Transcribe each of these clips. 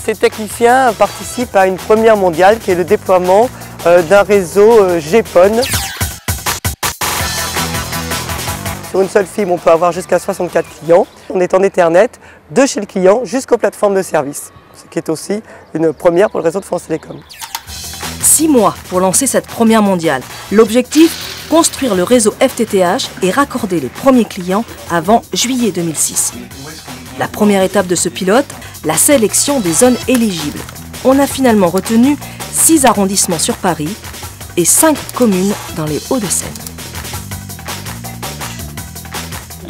ces techniciens participent à une première mondiale qui est le déploiement d'un réseau GPON. Sur une seule fibre, on peut avoir jusqu'à 64 clients. On est en Ethernet de chez le client jusqu'aux plateformes de service, ce qui est aussi une première pour le réseau de France Télécom. 6 mois pour lancer cette première mondiale. L'objectif, construire le réseau FTTH et raccorder les premiers clients avant juillet 2006. La première étape de ce pilote, la sélection des zones éligibles. On a finalement retenu 6 arrondissements sur Paris et 5 communes dans les Hauts-de-Seine.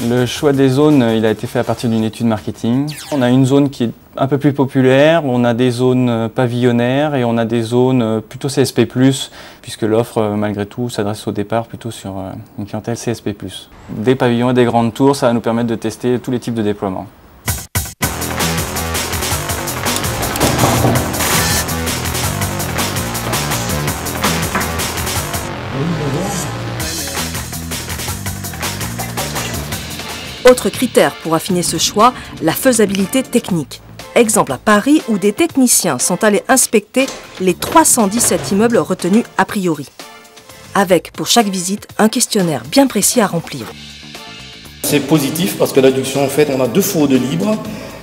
Le choix des zones, il a été fait à partir d'une étude marketing. On a une zone qui est un peu plus populaire, on a des zones pavillonnaires et on a des zones plutôt CSP+, puisque l'offre, malgré tout, s'adresse au départ plutôt sur une clientèle CSP+. Des pavillons et des grandes tours, ça va nous permettre de tester tous les types de déploiements. Autre critère pour affiner ce choix, la faisabilité technique. Exemple à Paris où des techniciens sont allés inspecter les 317 immeubles retenus a priori. Avec pour chaque visite un questionnaire bien précis à remplir. C'est positif parce que l'adduction, en fait, on a 2 fours de libre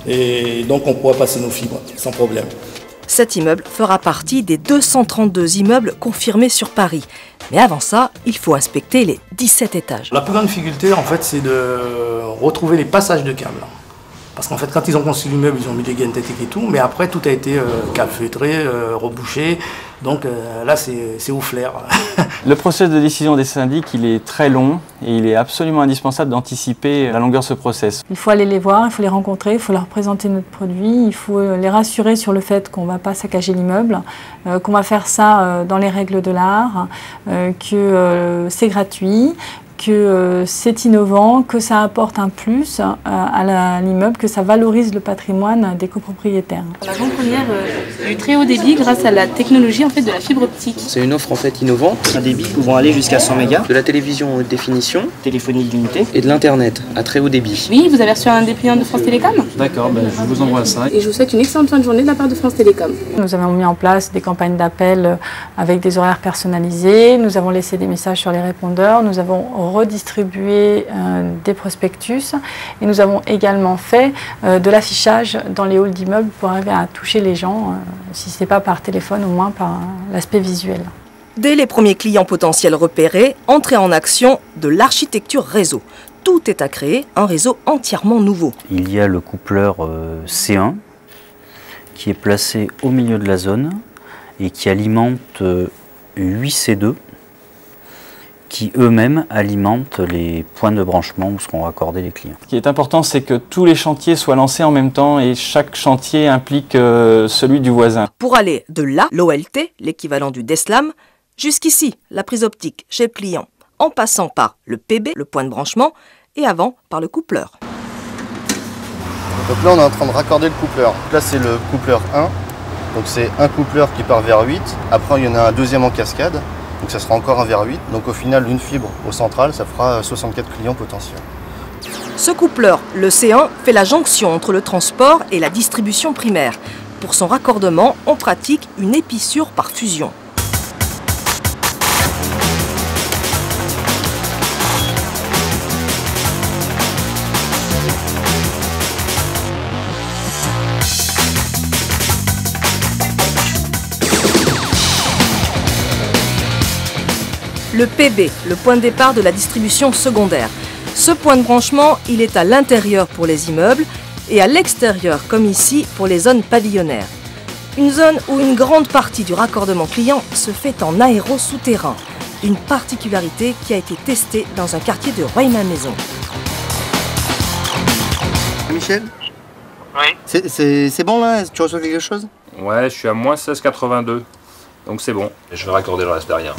et donc on pourra passer nos fibres sans problème. Cet immeuble fera partie des 232 immeubles confirmés sur Paris. Mais avant ça, il faut inspecter les 17 étages. La plus grande difficulté, en fait, c'est de retrouver les passages de câbles. Parce qu'en fait, quand ils ont construit l'immeuble, ils ont mis des gaines techniques et tout, mais après, tout a été calfeutré, rebouché. Donc là, c'est au flair. Le processus de décision des syndics, il est très long et il est absolument indispensable d'anticiper la longueur de ce process. Il faut aller les voir, il faut les rencontrer, il faut leur présenter notre produit, il faut les rassurer sur le fait qu'on ne va pas saccager l'immeuble, qu'on va faire ça dans les règles de l'art, que c'est gratuit, que c'est innovant, que ça apporte un plus à l'immeuble, que ça valorise le patrimoine des copropriétaires. L'avant-première du très haut débit grâce à la technologie en fait, de la fibre optique. C'est une offre en fait innovante, un débit pouvant aller jusqu'à 100 mégas, de la télévision haute définition, téléphonie illimitée et de l'internet à très haut débit. Oui, vous avez reçu un dépliant de France Télécom. D'accord, je vous envoie ça. Et je vous souhaite une excellente fin de journée de la part de France Télécom. Nous avons mis en place des campagnes d'appel avec des horaires personnalisés, nous avons laissé des messages sur les répondeurs, nous avons redistribué des prospectus et nous avons également fait de l'affichage dans les halls d'immeubles pour arriver à toucher les gens, si ce n'est pas par téléphone, au moins par l'aspect visuel. Dès les premiers clients potentiels repérés, entrée en action de l'architecture réseau. Tout est à créer, un réseau entièrement nouveau. Il y a le coupleur C1 qui est placé au milieu de la zone et qui alimente 8 C2 qui eux-mêmes alimentent les points de branchement où seront raccordés les clients. Ce qui est important, c'est que tous les chantiers soient lancés en même temps et chaque chantier implique celui du voisin. Pour aller de là, l'OLT, l'équivalent du DSLAM, jusqu'ici, la prise optique chez le client, en passant par le PB, le point de branchement, et avant par le coupleur. Donc là, on est en train de raccorder le coupleur. Là, c'est le coupleur 1. Donc c'est un coupleur qui part vers 8. Après, il y en a un deuxième en cascade. Donc ça sera encore un vers 8. Donc au final, une fibre au central, ça fera 64 clients potentiels. Ce coupleur, le C1, fait la jonction entre le transport et la distribution primaire. Pour son raccordement, on pratique une épissure par fusion. Le PB, le point de départ de la distribution secondaire. Ce point de branchement, il est à l'intérieur pour les immeubles et à l'extérieur, comme ici, pour les zones pavillonnaires. Une zone où une grande partie du raccordement client se fait en aéro souterrain. Une particularité qui a été testée dans un quartier de Rueil-Malmaison. Michel ? Oui. C'est bon là? Tu reçois quelque chose? Ouais, je suis à moins 16,82. Donc c'est bon. Je vais raccorder le reste derrière.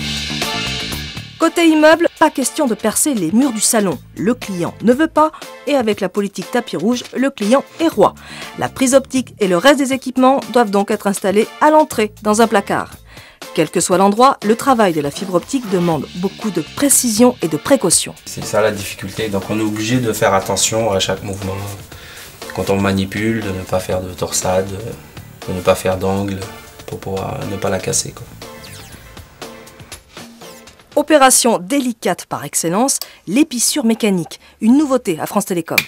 Côté immeuble, pas question de percer les murs du salon. Le client ne veut pas et avec la politique tapis rouge, le client est roi. La prise optique et le reste des équipements doivent donc être installés à l'entrée dans un placard. Quel que soit l'endroit, le travail de la fibre optique demande beaucoup de précision et de précaution. C'est ça la difficulté, donc on est obligé de faire attention à chaque mouvement. Quand on manipule, de ne pas faire de torsade, pour ne pas faire d'angle, pour pouvoir ne pas la casser, quoi. Opération délicate par excellence, l'épissure mécanique, une nouveauté à France Télécom.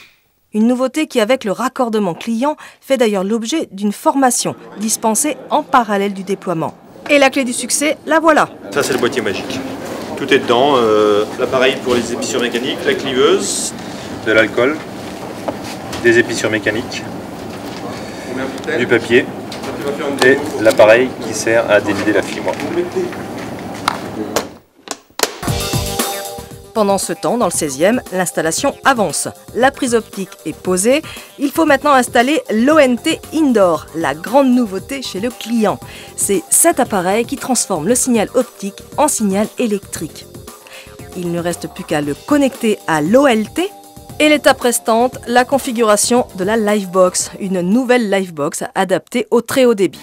Une nouveauté qui, avec le raccordement client, fait d'ailleurs l'objet d'une formation dispensée en parallèle du déploiement. Et la clé du succès, la voilà. Ça, c'est le boîtier magique. Tout est dedans, l'appareil pour les épissures mécaniques, la cliveuse, de l'alcool, des épissures mécaniques, du papier et l'appareil qui sert à dévider la fibre. Pendant ce temps, dans le 16e, l'installation avance. La prise optique est posée. Il faut maintenant installer l'ONT Indoor, la grande nouveauté chez le client. C'est cet appareil qui transforme le signal optique en signal électrique. Il ne reste plus qu'à le connecter à l'OLT. Et l'étape restante, la configuration de la Livebox, une nouvelle Livebox adaptée au très haut débit.